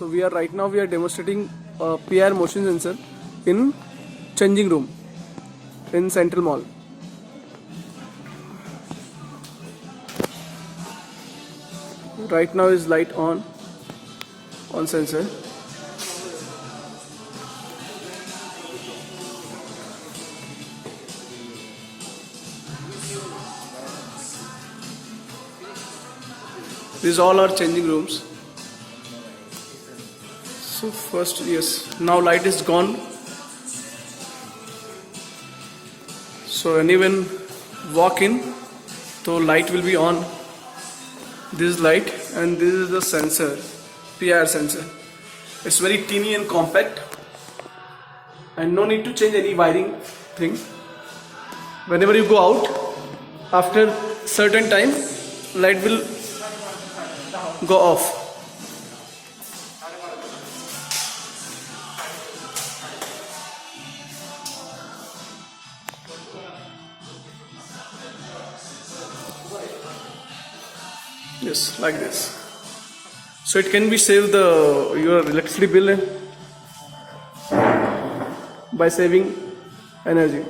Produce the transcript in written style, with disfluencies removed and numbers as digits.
So right now we are demonstrating PIR motion sensor in changing room in Central Mall. Right now is light on sensor. These all are changing rooms. So first, yes, now light is gone. So anyone walk in, so light will be on. This is light and this is the sensor, PIR sensor. It's very teeny and compact and no need to change any wiring thing. Whenever you go out, after certain time, light will go off. Yes, like this. So it can be save your electricity bill by saving energy.